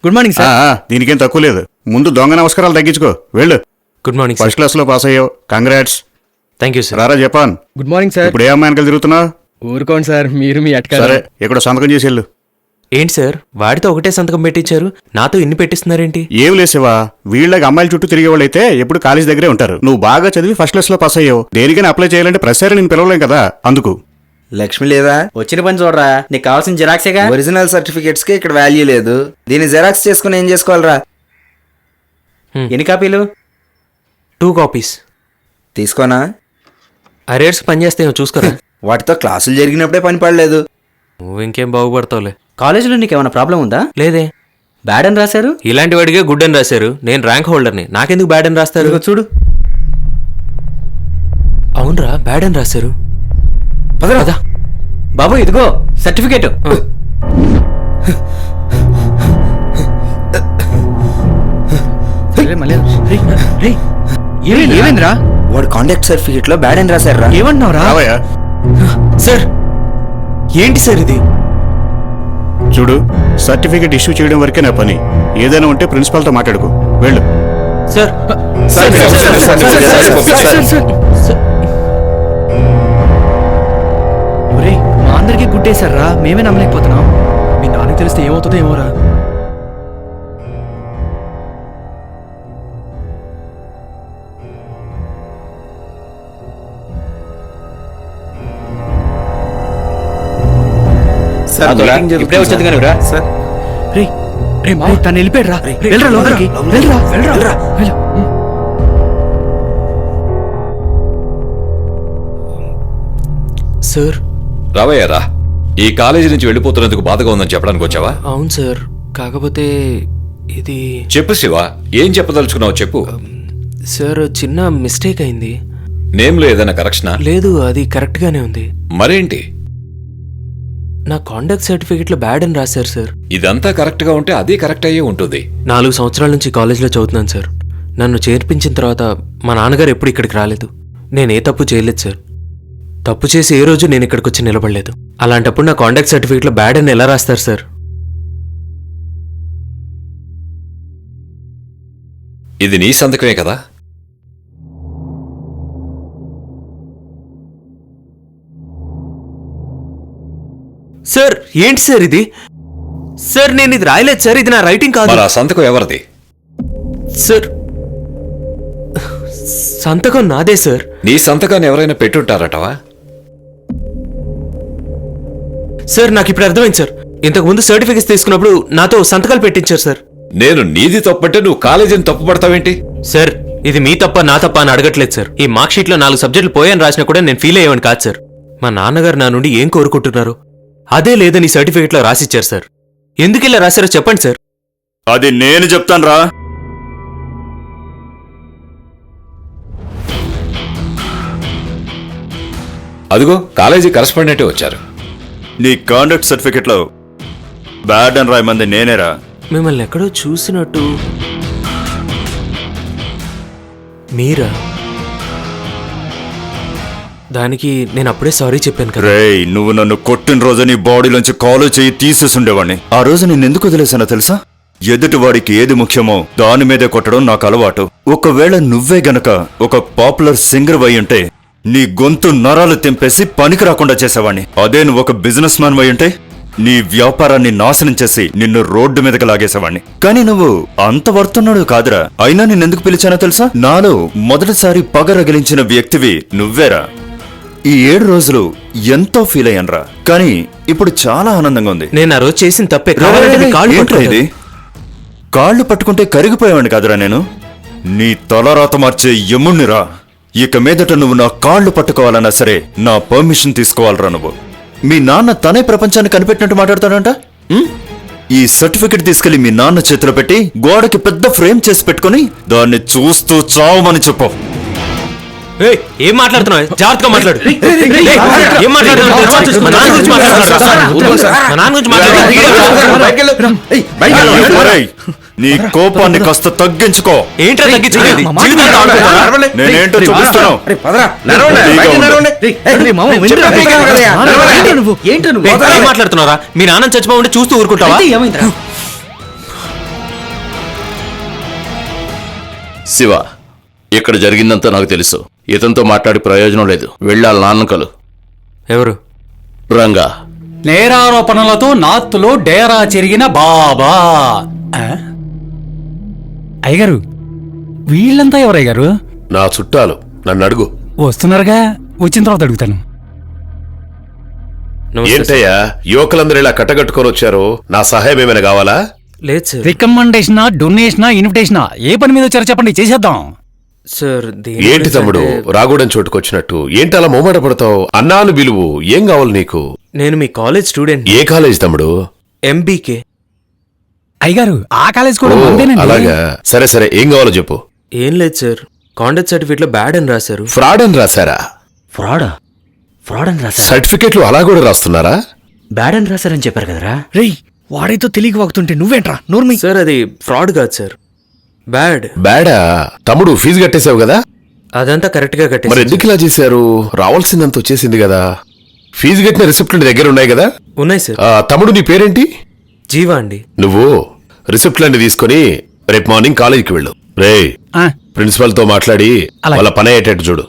Good morning sir. దీనికేం తక్కువ లేదు. ముందు దొంగ నమస్కారాలు తగ్గించుకో, వెళ్ళు. గుడ్ మార్నింగ్ ఫస్ట్ క్లాస్ లో పాస్ అయ్యావు, కంగ్రాట్స్. Thank you sir. రారా జపాన్. Good morning sir. ఇప్పుడు ఏ అమ్మాయికి తిరుగుతున్నావు? ఊరుకోండి సార్, మీరు మీ అట్కా. సరే, ఇక్కడ సంతకం చేసి వెళ్ళు. ఏంటి సార్, వాడితో ఒకటే సంతకం పెట్టించారు, నాతో ఇన్ని పెట్టిస్తున్నారేంటి? ఏం లేసేవా, వీళ్ళకి అమ్మాయిల చుట్టూ తిరిగే వాళ్ళు అయితే ఎప్పుడు కాలేజ్ దగ్గరే ఉంటారు. నువ్వు బాగా చదివి ఫస్ట్ క్లాస్ లో పాస్ అయ్యావు, దేనికైనా అప్లై చేయాలంటే ప్రతిసారి నేను పిలవలేం కదా, అందుకు. లక్ష్మి లేదా? వచ్చిన పని చూడరా, నీకు కావాల్సిన జిరాక్సేగా. ఒరిజినల్ సర్టిఫికేట్స్ కి ఇక్కడ వాల్యూ లేదు. దీన్ని జెరాక్స్ చేసుకుని ఏం చేసుకోవాలరా? ఎన్ని కాపీలు? 2 కాపీస్. తీసుకోనా? అరేర్స్ పనిచేస్తాయో చూసుకోరా. వాటితో క్లాసులు జరిగినప్పుడే పని పడలేదు. నువ్వు ఇంకేం బాగుపడతావులే. కాలేజీలో నీకేమైనా ప్రాబ్లం ఉందా? లేదే. బ్యాడ్ అని రాశారు. ఇలాంటి వాడిగా గుడ్ అని రాశారు. నేను ర్యాంక్ హోల్డర్ని, నాకెందుకు బ్యాడ్ అని రాస్తారు? ఇదిగో చూడు. అవునరా, బ్యాడ్ అని రాశారు. పదరా బాబు, ఇదిగో సర్టిఫికేట్. ఏమైందిరా? వాడు కాంటాక్ట్ సర్టిఫికేట్ లో బ్యాడ్ అని రాశారా? ఏమంటున్నావురా? రావయ్యా. సార్ ఏంటి సార్ ఇది? చూడు, సర్టిఫికేట్ ఇష్యూ చేయడం వరకే నా పని. ఏదైనా ఉంటే ప్రిన్సిపాల్తో మాట్లాడుకో, వెళ్ళు. సార్ ఒరేయ్, మా అందరికీ గుట్టేశారా, మేమే నమ్మలేకపోతున్నాం. మీ నాన్నకి తెలిస్తే ఏమవుతుందో ఏమోరా. ఇప్పుడే వచ్చేది కానీ రా. రే రే మా తను వెళ్ళిపోయాడు రా. వెళ్ళరా లోపలికి, వెళ్ళరా వెళ్ళరా వెళ్ళు. సార్. రావయ్యారా, ఈ కాలేజీ నుంచి వెళ్ళిపోతున్నందుకు బాధగా ఉందని చెప్పడానికి వచ్చావా? అవును సార్, కాకపోతే ఇది చెప్పు శివ, ఏం చెప్పదలుచుకున్నావు చెప్పు. సార్ చిన్న మిస్టేక్ అయింది. నేమ్లో ఏదైనా కరెక్షనా? లేదు, అది కరెక్ట్ గానే ఉంది. మరేంటి? నా కాంటాక్ట్ సర్టిఫికెట్ లో బ్యాడ్ అని రాశారు సార్. ఇదంతా కరెక్ట్ గా ఉంటే అదే కరెక్ట్ అయ్యే ఉంటుంది. 4 సంవత్సరాల నుంచి కాలేజ్లో చదువుతున్నాను సార్. నన్ను చేర్పించిన తర్వాత మా నాన్నగారు ఎప్పుడు ఇక్కడికి రాలేదు. నేనే తప్పు చేయలేదు సార్. తప్పు చేసి ఏ రోజు నేను ఇక్కడికి వచ్చి నిలబడలేదు. అలాంటప్పుడు నా కాంటాక్ట్ సర్టిఫికెట్లో బ్యాడ్ అని ఎలా రాస్తారు సార్? ఇది నీ సంతకమే కదా? సార్ ఏంటి సార్ ఇది? సార్ నేను ఇది రాయలేదు సార్, ఇది నా రైటింగ్ కాదు. మరి ఆ సంతకం ఎవరిది? సార్ సంతకం నాదే సార్. నీ సంతకాన్ని ఎవరైనా పెట్టుంటారటవా? సార్ నాకు ఇప్పుడు అర్థమైంది సార్. ఇంతకు ముందు సర్టిఫికెట్స్ తీసుకున్నప్పుడు నాతో సంతకాలు పెట్టించారు సార్. నేను నీది తప్పంటే నువ్వు కాలేజీని తప్పు పడతావేంటి? సార్ ఇది మీ తప్ప నా తప్ప అని అడగట్లేదు సార్. ఈ మార్క్ షీట్లో 4 సబ్జెక్టులు పోయాని రాసినా కూడా నేను ఫీల్ అయ్యేవాని కాదు సార్. మా నాన్నగారు నా నుండి ఏం కోరుకుంటున్నారు అదే లేదని సర్టిఫికెట్లో రాసిచ్చారు సార్. ఎందుకు ఇలా రాశారో చెప్పండి సార్. అది నేను చెప్తాను రా. అదిగో కాలేజీ కరెస్పాండెంటే వచ్చారు. నీ కాండక్ట్ సర్టిఫికెట్ లో బ్యాడ్ అని రాయమంది నేనేరా. మిమ్మల్ని ఎక్కడో చూసినట్టు. మీరా? దానికి నేను అప్పుడే సారీ చెప్పాను కదా. రేయ్, నువ్వు నన్ను కొట్టిన రోజు నీ బాడీలోంచి కాలు చేయి తీసేసుండేవాడిని. ఆ రోజు నేను ఎందుకు వదిలేసానో తెలుసా? ఎదుటివాడికి ఏది ముఖ్యమో దాని మీదే కొట్టడం నాకు అలవాటు. ఒకవేళ నువ్వే గనక ఒక పాపులర్ సింగర్ అయి ఉంటే నీ గొంతు నరాలు తెంపేసి పనికి రాకుండా చేసేవాడిని. అదే నువ్వు ఒక బిజినెస్ మ్యాన్ అయి ఉంటే నీ వ్యాపారాన్ని నాశనం చేసి నిన్ను రోడ్డు మీదకి లాగేసేవాడిని. కానీ నువ్వు అంత వర్తున్నాడు కాదురా. అయినా నిన్నెందుకు పిలిచానో తెలుసా? నాలో మొదటిసారి పగ రగిలించిన వ్యక్తివి నువ్వేరా. ఈ 7 రోజులు ఎంతో ఫీల్ అయ్యానరా, కానీ ఇప్పుడు చాలా ఆనందంగా ఉంది. నేను ఆ రోజు చేసిన తప్పే. కావాలంటే మీ కాళ్ళు ఏంట్రా ఇది? కాళ్ళు పట్టుకుంటే కరిగిపోయావాడిని కాదురా నేను. నీ తలరాత మార్చే యముణ్ణిరా. ఇక మీదట నువ్వు నా కాళ్ళు పట్టుకోవాలన్నా సరే నా పర్మిషన్ తీసుకోవాలరా. నువ్వు మీ నాన్న తనే ప్రపంచాన్ని కనిపెట్టినట్టు మాట్లాడతాడంట. ఈ సర్టిఫికెట్ తీసుకెళ్లి మీ నాన్న చేతిలో పెట్టి గోడకి పెద్ద ఫ్రేమ్ చేసి పెట్టుకుని దాన్ని చూస్తూ చావమని చెప్పు. ఏం మాట్లాడుతున్నావు? జాగ్రత్తగా మాట్లాడు. ఏం మాట్లాడుతున్నావు? మా నాన్న గురించి మాట్లాడు. నీ కోపాన్ని కాస్త తగ్గించుకో. ఏంటో తగ్గించుకోలేదు. నేనేంటో చూపిస్తున్నావు. ఏం మాట్లాడుతున్నారా? మీ నాన్న చచ్చిపోతుంటే చూస్తూ ఊరుకుంటావా? శివ, ఇక్కడ జరిగిందంతా నాకు తెలుసు. ఇతనితో మాట్లాడి ప్రయోజనం లేదు. వెళ్ళాలి నాన్నకలు. ఎవరు? రంగా. నేరారోపణలతో నార్త్లో డేరా చెరిగిన బాబా. అయ్యగారు, వీళ్ళంతా ఎవరయ్యారు? నా చుట్టాలు, నన్ను అడుగు. వస్తున్నారుగా, వచ్చిన తర్వాత అడుగుతాను. నమస్తే సార్. ఏంటయ్యా యువకులందరూ ఇలా కట్టగట్టుకొని వచ్చారు? నా సహాయం ఏమైనా కావాలా? లేదు సార్. రికమెండేషనా, డొనేషనా, ఇన్విటేషనా, ఏ పని మీద వచ్చారో చెప్పండి, చేసేద్దాం. సార్ ఏంటి తమ్ముడు రాగూడెం చోటుకొచ్చినట్టు? ఏంటి అలా మొమాట పడతావు? అన్నాను బిలువు. ఏం కావాలి నీకు? నేను మీ కాలేజ్ స్టూడెంట్. ఏ కాలేజ్ తమ్ముడు? ఎంబీకే. అయ్యగారు, ఆ కాలేజ్ కూడా ఓ, మందేనండి. అలాగా. సరే సరే, ఏం కావాలో చెప్పు. ఏం లేదు సార్, కాంటాక్ట్ సర్టిఫికేట్ లో బ్యాడ్ అని రాశారు. ఫ్రాడ్ అని రాశారా? ఫ్రాడా? ఫ్రాడ్ అని రాశారు? సర్టిఫికెట్లు అలా కూడా రాస్తున్నారా? బ్యాడ్ అని రాశారని చెప్పారు కదరా. రేయ్, వాడైతో తెలియక వాగుతుంటే నువ్వేంట్రా నోర్మి? సార్ అది ఫ్రాడ్ కాదు సార్, బ్యాడ్. బ్యాడా? తమ్ముడు ఫీజు కట్టేశావు కదా? అదంతా కరెక్ట్ గా మరి కట్టేసి. ఎందుకు ఇలా చేశారు? రావాల్సిందంత వచ్చేసింది కదా. ఫీజు కట్టిన రిసిప్ట్లు నీ దగ్గర ఉన్నాయి కదా? ఉన్నాయి సార్. తమ్ముడు నీ పేరేంటి? జీవా అండి. నువ్వు రిసిప్ట్లన్నీ తీసుకొని రేపు మార్నింగ్ కాలేజీకి వెళ్ళు. రే ఆ, ప్రిన్సిపల్ తో మాట్లాడి అలాగే. వాళ్ళ పని అయ్యేటట్టు చూడు.